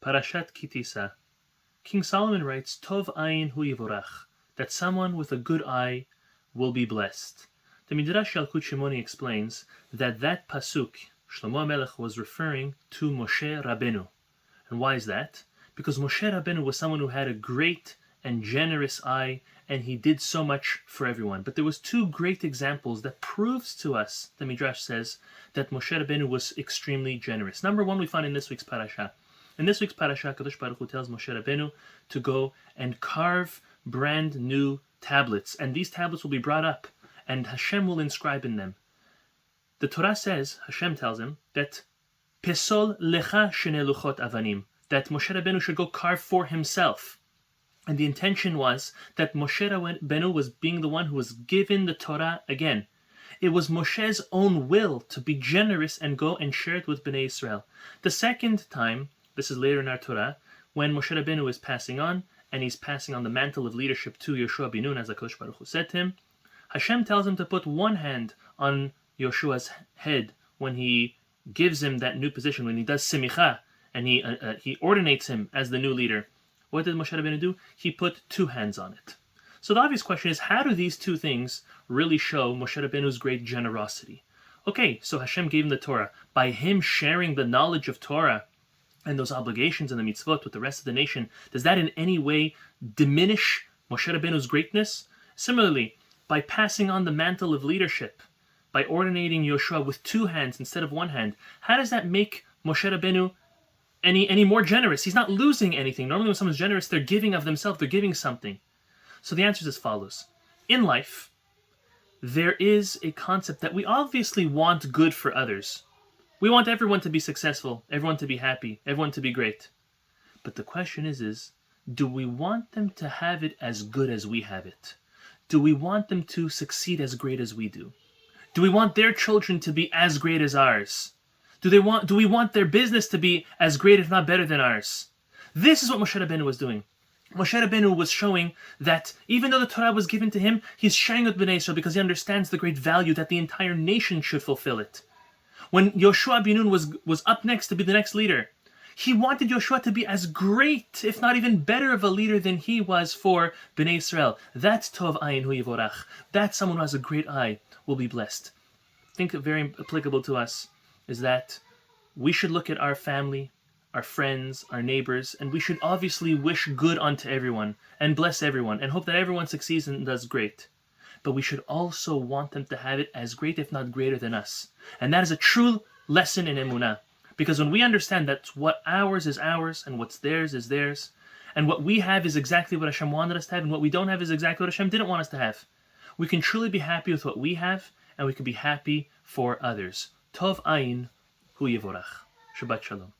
Parashat Ki Tisa. King Solomon writes, Tov ayin hu yivorach, that someone with a good eye will be blessed. The Midrash Yalkut Shimoni explains that pasuk, Shlomo HaMelech was referring to Moshe Rabbeinu. And why is that? Because Moshe Rabbeinu was someone who had a great and generous eye, and he did so much for everyone. But there was two great examples that proves to us, the Midrash says, that Moshe Rabbeinu was extremely generous. Number one, we find in this week's parasha. In this week's parasha, Kadosh Baruch Hu tells Moshe Rabbeinu to go and carve brand new tablets, and these tablets will be brought up, and Hashem will inscribe in them. The Torah says, Hashem tells him, that Pesol lecha shene luchot avanim, that Moshe Rabbeinu should go carve for himself. And the intention was that Moshe Rabbeinu was being the one who was given the Torah again. It was Moshe's own will to be generous and go and share it with Bnei Israel. The second time, this is later in our Torah, when Moshe Rabbeinu is passing on, and he's passing on the mantle of leadership to Yoshua bin Nun, as HaKadosh Baruch Hu said to him, Hashem tells him to put one hand on Yoshua's head when he gives him that new position, when he does simicha, and he ordinates him as the new leader. What did Moshe Rabbeinu do? He put two hands on it. So the obvious question is, how do these two things really show Moshe Rabbeinu's great generosity? Okay, so Hashem gave him the Torah. By him sharing the knowledge of Torah and those obligations and the mitzvot with the rest of the nation, does that in any way diminish Moshe Rabbeinu's greatness? Similarly, by passing on the mantle of leadership, by ordinating Yoshua with two hands instead of one hand, how does that make Moshe Rabbeinu any more generous? He's not losing anything. Normally when someone's generous, they're giving of themselves, they're giving something. So the answer is as follows. In life, there is a concept that we obviously want good for others. We want everyone to be successful, everyone to be happy, everyone to be great. But the question is do we want them to have it as good as we have it? Do we want them to succeed as great as we do? Do we want their children to be as great as ours? Do we want their business to be as great, if not better than ours? This is what Moshe Rabbeinu was doing. Moshe Rabbeinu was showing that even though the Torah was given to him, he's sharing with Bnei Israel because he understands the great value that the entire nation should fulfill it. When Yoshua bin Nun was up next to be the next leader, he wanted Yoshua to be as great, if not even better of a leader than he was for Bnei Israel. That's Tov ayin hu yivorach. That's someone who has a great eye will be blessed. I think very applicable to us is that we should look at our family, our friends, our neighbors, and we should obviously wish good unto everyone and bless everyone and hope that everyone succeeds and does great. But we should also want them to have it as great, if not greater than us. And that is a true lesson in Emunah. Because when we understand that what ours is ours and what's theirs is theirs, and what we have is exactly what Hashem wanted us to have, and what we don't have is exactly what Hashem didn't want us to have, we can truly be happy with what we have, and we can be happy for others. Tov ayin hu yivorach. Shabbat Shalom.